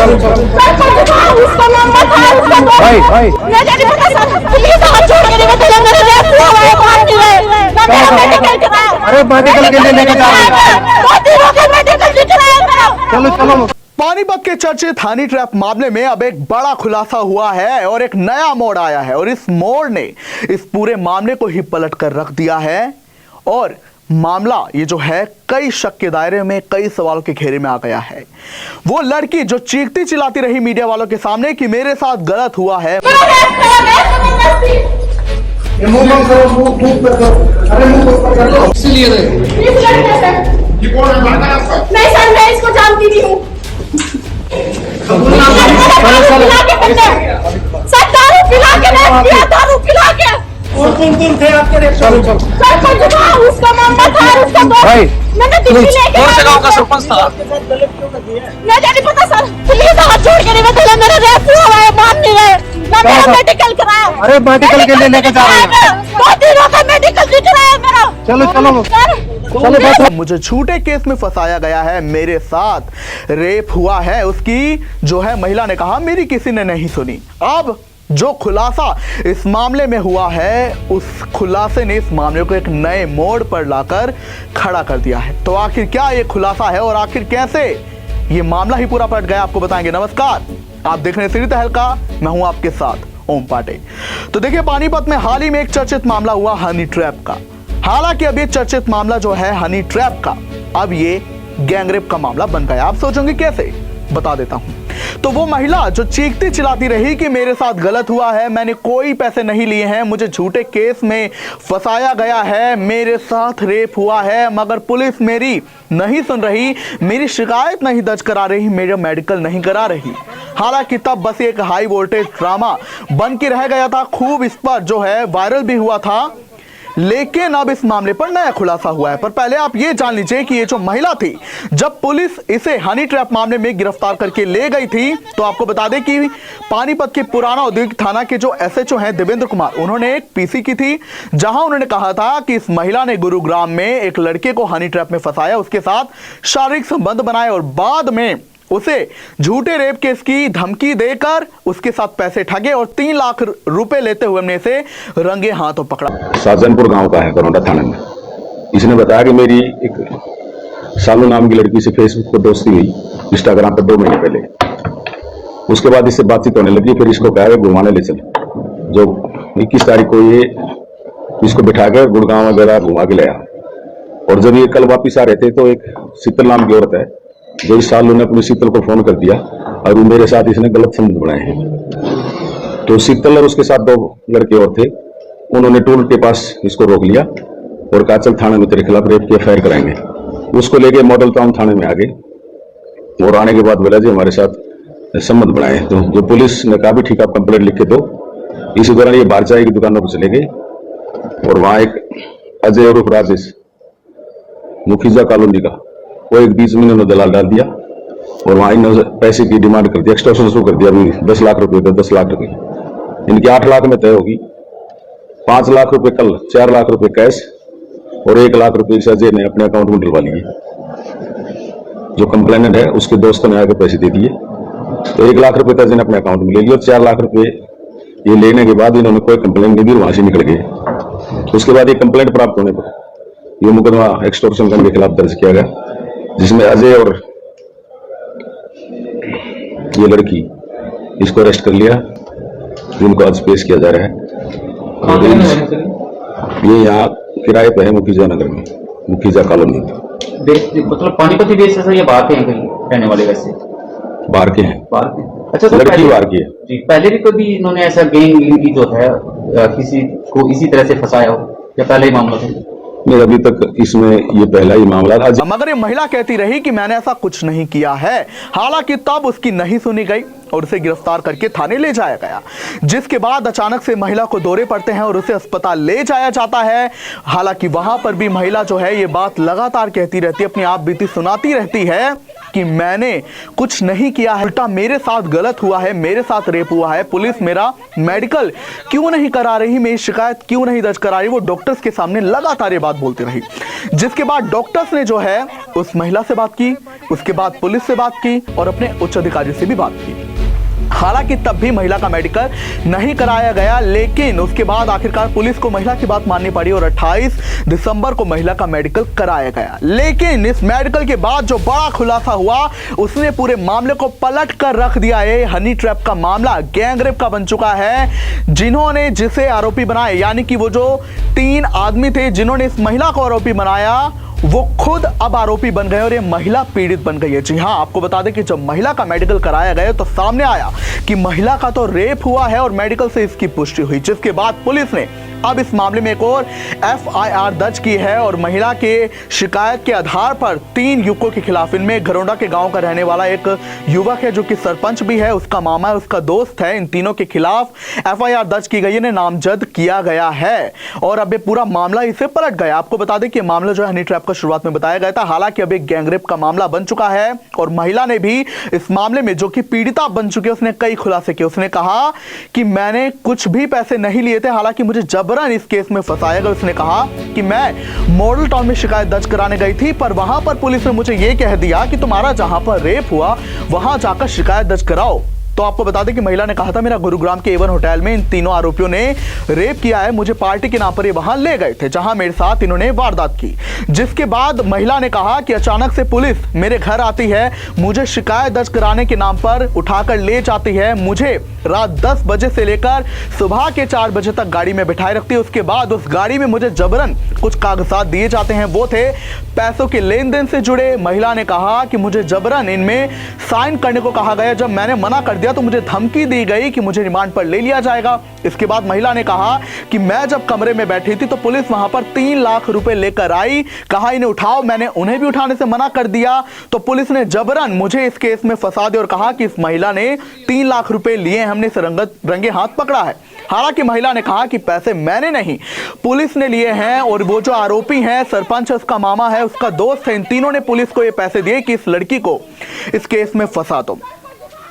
उसका नंबर था, उसका मुझे नहीं पता सर, प्लीज हाथ जोड़ के नहीं बताइए, मेरा रेप हुआ है, मान नहीं रहे, मैं मेरा मेडिकल कराया। अरे मेडिकल के लिए लेके जा रहे हैं, 2 दिनों का मेडिकल दिखलाया मेरा। चलो चलो। पानीपत के चर्चित हनी ट्रैप मामले में अब एक बड़ा खुलासा हुआ है और एक नया मोड़ आया है, और इस मोड़ ने इस पूरे मामले को ही पलट कर रख दिया है। और मामला ये जो है कई शक के दायरे में, कई सवालों के घेरे में आ गया है। वो लड़की जो चीखती चिल्लाती रही मीडिया वालों के सामने कि मेरे साथ गलत हुआ है, मुंह बंद करो, मुंह पर करो, अरे मुंह पर कर लो। इसलिए ये कौन है? मारना है आपका? मैं सर, मैं इसको जानती भी हूँ। सर दारू पिला के रेप किया, दारू पिला के। और कौन थे आपके रेप? चलो चलो। सर उसका नंबर था, उसका मैंने दिल्ली लेके कौन से गांव का सरपंच था? मुझे नहीं पता सर, प्लीज हाथ जोड़ के नहीं बताइए, मेरा रेप हुआ है, मान नहीं रहे, मैं मेरा मेडिकल कराया। अरे मेडिकल के लिए लेके जा रहे हैं, 2 दिनों का मेडिकल दिखलाया मेरा। चलो चलो सर मुझे झूठे केस में फंसाया गया है, मेरे साथ रेप हुआ है, उसकी जो है महिला ने कहा मेरी किसी ने नहीं सुनी। अब जो खुलासा इस मामले में हुआ है, उस खुलासे ने इस मामले को एक नए मोड़ पर लाकर खड़ा कर दिया है। तो आखिर क्या ये खुलासा है और आखिर कैसे ये मामला ही पूरा पलट गया, आपको बताएंगे। नमस्कार, आप देख रहे हैं सिटी तहलका, मैं हूं आपके साथ ओम पाटे। तो देखिए, पानीपत में हाल ही में एक चर्चित मामला हुआ हनी ट्रैप का। हालांकि अब ये चर्चित मामला जो है हनी ट्रैप का, अब ये गैंगरेप का मामला बन गया। आप सोचोगे कैसे, बता देता हूं। तो वो महिला जो चीखती चिल्लाती रही कि मेरे साथ गलत हुआ है, मैंने कोई पैसे नहीं लिए हैं, मुझे झूठे केस में फंसाया गया है, मेरे साथ रेप हुआ है, मगर पुलिस मेरी नहीं सुन रही, मेरी शिकायत नहीं दर्ज करा रही, मेरा मेडिकल नहीं करा रही। हालांकि तब बस एक हाई वोल्टेज ड्रामा बन के रह गया था, खूब इस पर जो है वायरल भी हुआ था। लेकिन अब इस मामले पर नया खुलासा हुआ है। पर पहले आप ये जान लीजिए कि ये जो महिला थी, जब पुलिस इसे हनी ट्रैप मामले में गिरफ्तार करके ले गई थी, तो आपको बता दें कि पानीपत के पुराना औद्योगिक थाना के जो एसएचओ हैं देवेंद्र कुमार, उन्होंने एक पीसी की थी, जहां उन्होंने कहा था कि इस महिला ने गुरुग्राम में एक लड़के को हनी ट्रैप में फंसाया, उसके साथ शारीरिक संबंध बनाए और बाद में उसे झूठे रेप केस की धमकी देकर उसके साथ पैसे ठगे और 3 लाख रुपए लेते हुए हमने इसे रंगे हाथों पकड़ा। साजनपुर गांव का है, करोंडा थाने में। इसने बताया कि मेरी एक सालू नाम की लड़की से फेसबुक पर दोस्ती हुई, इंस्टाग्राम पर 2 महीने पहले। उसके बाद इससे बातचीत होने लगी, फिर इसको कहा घुमाने ले चले। जो 21 तारीख को ये इसको बिठा कर गुड़गांव वगैरह घुमा के लाया। और जब ये कल वापिस आ रहे थे तो एक शीतल नाम की औरत है, जो इस साल उन्होंने अपनी शीतल को फोन कर दिया और मेरे साथ इसने गलत संबंध बनाए हैं। तो शीतल और उसके साथ 2 लड़के और थे, उन्होंने टोल के पास इसको रोक लिया और कहा चल थाने में तेरे खिलाफ रेप की एफआईआर कराएंगे। उसको लेके मॉडल टाउन थाने में आ गए और आने के बाद बोला जी हमारे साथ संबंध बनाए। तो जो पुलिस ने कहा भी ठीक है, आप कंप्लेंट लिख के दो। इसी दौरान ये बाहर चाय की दुकानों पर चले गए और वहां एक अजय और राजेश मुखीजा कॉलोनी का, वो एक बीच में इन्होंने दलाल डाल दिया और वहां इन्होंने पैसे की डिमांड कर दी, एक्सटॉर्शन शुरू कर दिया। अभी 10 लाख रुपए दे, 10 लाख रुपए इनकी 8 लाख में तय होगी। 5 लाख रुपए कल, 4 लाख रुपए कैश और 1 लाख रुपए अजय ने अपने अकाउंट में डलवा लिए। जो कंप्लेनेंट है उसके दोस्तों ने आके पैसे दे दिए, तो 1 लाख रुपए अजय ने अपने अकाउंट में ले लिए और 4 लाख रुपए ये लेने के बाद इन्होंने कोई कंप्लेंट नहीं दी, वहां से निकल गए। उसके बाद ये कंप्लेंट प्राप्त होने पर ये मुकदमा एक्सटॉर्शन के खिलाफ दर्ज किया गया, जिसमें अजय और ये लड़की इसको अरेस्ट कर लिया, जिनको आज पेश किया जा रहा है। ये यहाँ किराए पे है मुखीजा नगर में, मुखीजा कॉलोनी। मतलब पानीपत बेस से ये बाहर के हैं, कहीं रहने वाले वैसे बाहर के हैं। बाहर के, अच्छा तो लड़की बाहर की है जी। पहले भी कभी इन्होंने ऐसा गैंग जो है किसी को इसी तरह से फंसाया हो, या पहले ही मामला था? नहीं, अभी तक इसमें ये पहला ही मामला था। मगर ये महिला कहती रही कि मैंने ऐसा कुछ नहीं किया है। हालांकि तब उसकी नहीं सुनी गई और उसे गिरफ्तार करके थाने ले जाया गया, जिसके बाद अचानक से महिला को दौरे पड़ते हैं और उसे अस्पताल ले जाया जाता है। हालांकि वहां पर भी महिला जो है ये बात लगातार कहती रहती है, अपनी आप बीती सुनाती रहती है कि मैंने कुछ नहीं किया है, उल्टा मेरे साथ गलत हुआ है, मेरे साथ रेप हुआ है, पुलिस मेरा मेडिकल क्यों नहीं करा रही, मेरी शिकायत क्यों नहीं दर्ज करा रही। वो डॉक्टर्स के सामने लगातार ये बात बोलती रही, जिसके बाद डॉक्टर्स ने जो है उस महिला से बात की, उसके बाद पुलिस से बात की और अपने उच्च अधिकारी से भी बात की। हालांकि तब भी महिला का मेडिकल नहीं कराया गया, लेकिन उसके बाद आखिरकार पुलिस को महिला की बात माननी पड़ी और 28 दिसंबर को महिला का मेडिकल कराया गया। लेकिन इस मेडिकल के बाद जो बड़ा खुलासा हुआ, उसने पूरे मामले को पलट कर रख दिया। ये हनी ट्रैप का मामला गैंगरेप का बन चुका है। जिन्होंने जिसे आरोपी बनाया, यानी कि वो जो 3 आदमी थे जिन्होंने इस महिला को आरोपी बनाया, वो खुद अब आरोपी बन गए और ये महिला पीड़ित बन गई है। जी हां, आपको बता दें कि जब महिला का मेडिकल कराया गया तो सामने आया कि महिला का तो रेप हुआ है और मेडिकल से इसकी पुष्टि हुई, जिसके बाद पुलिस ने अब इस मामले में एक और FIR दर्ज की है और महिला के शिकायत के आधार पर 3 युवकों के खिलाफ, इनमें घरोंडा के गांव का रहने वाला एक युवक है जो कि सरपंच भी है, उसका मामा है, उसका दोस्त है, इन तीनों के खिलाफ FIR दर्ज की गई है, इन्हें नामजद किया गया है और अब ये पूरा मामला इसे पलट गया। आपको बता दें कि मामला जो है हनी ट्रैप का शुरुआत में बताया गया था, हालांकि अब एक गैंगरेप का मामला बन चुका है और महिला ने भी इस मामले में, जो कि पीड़िता बन चुकी है, उसने कई खुलासे किए। उसने कहा कि मैंने कुछ भी पैसे नहीं लिए थे, हालांकि मुझे जबरन इस केस में फंसाया गया। उसने कहा कि मैं मॉडल टाउन में शिकायत दर्ज कराने गई थी, पर वहां पर पुलिस ने मुझे यह कह दिया कि तुम्हारा जहां पर रेप हुआ वहां जाकर शिकायत दर्ज कराओ। तो आपको बता दें कि महिला ने कहा था मेरा गुरुग्राम के A1 होटल में इन तीनों आरोपियों ने रेप किया है, मुझे पार्टी के नाम पर ये वहां ले गए थे जहां मेरे साथ इन्होंने वारदात की। जिसके बाद महिला ने कहा कि अचानक से पुलिस मेरे घर आती है, मुझे शिकायत दर्ज कराने के नाम पर उठाकर ले जाती है, मुझे रात 10 बजे से लेकर सुबह के 4 बजे तक गाड़ी में बिठाए रखती है। उसके बाद उस गाड़ी में मुझे जबरन कुछ कागजात दिए जाते हैं, वो थे पैसों के लेन देन से जुड़े। महिला ने कहा कि मुझे जबरन इनमें साइन करने को कहा गया, जब मैंने मना कर दिया तो मुझे धमकी दी गई कि मुझे रिमांड पर ले लिया जाएगा। इसके बाद महिला ने कहा कि मैं जब कमरे में बैठी थी तो पुलिस वहां पर 3 लाख रुपए लेकर आई, कहा इन्हें उठाओ, मैंने उन्हें भी उठाने से मना कर दिया, तो पुलिस ने जबरन मुझे इस केस में फंसा दिया और कहा कि इस महिला ने 3 लाख रुपए लिए, हमने इसे रंगे हाथ पकड़ा है। हालांकि महिला ने कहा कि पैसे मैंने नहीं, पुलिस ने लिए हैं और वो जो आरोपी है, सरपंच है, उसका मामा है, उसका दोस्त है, इन तीनों ने पुलिस को ये पैसे दिए कि इस लड़की को इस केस में फंसा दो।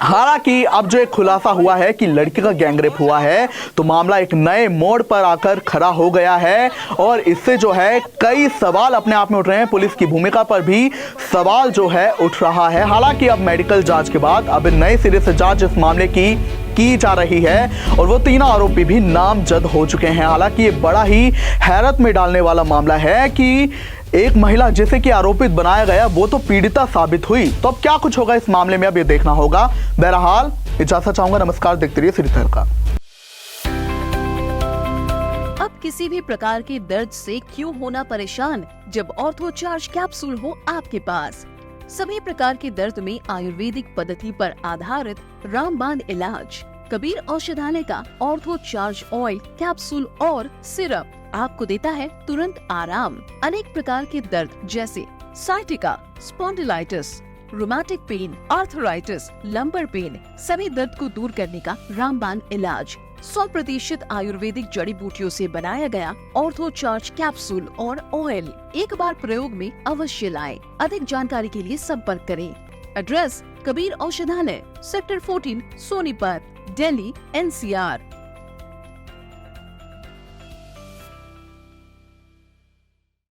हालांकि अब जो एक खुलासा हुआ है कि लड़की का गैंगरेप हुआ है, तो मामला एक नए मोड़ पर आकर खड़ा हो गया है और इससे जो है कई सवाल अपने आप में उठ रहे हैं। पुलिस की भूमिका पर भी सवाल जो है उठ रहा है। हालांकि अब मेडिकल जांच के बाद अब नए सिरे से जांच इस मामले की जा रही है और वो 3 आरोपी भी नामजद हो चुके हैं। हालांकि ये बड़ा ही हैरत में डालने वाला मामला है कि एक महिला जिसे कि आरोपित बनाया गया, वो तो पीड़िता साबित हुई। तो अब क्या कुछ होगा इस मामले में, अब ये देखना होगा। बहरहाल इजाजत चाहूंगा, नमस्कार, देखते रहिए सिटी तहलका। अब किसी भी प्रकार के दर्द से क्यों होना परेशान, जब ऑर्थो चार्ज कैप्सूल हो आपके पास। सभी प्रकार के दर्द में आयुर्वेदिक पद्धति पर आधारित रामबाण इलाज। कबीर औषधालय का ऑर्थो चार्ज ऑयल, कैप्सूल और सिरप आपको देता है तुरंत आराम। अनेक प्रकार के दर्द जैसे sciatica, spondylitis, rheumatic pain, arthritis, lumbar pain, सभी दर्द को दूर करने का रामबाण इलाज। 100% आयुर्वेदिक जड़ी बूटियों से बनाया गया ऑर्थो चार्ज कैप्सूल और ऑयल एक बार प्रयोग में अवश्य लाएं। अधिक जानकारी के लिए संपर्क करें। एड्रेस कबीर औषधालय, सेक्टर 14, सोनीपत, दिल्ली, NCR।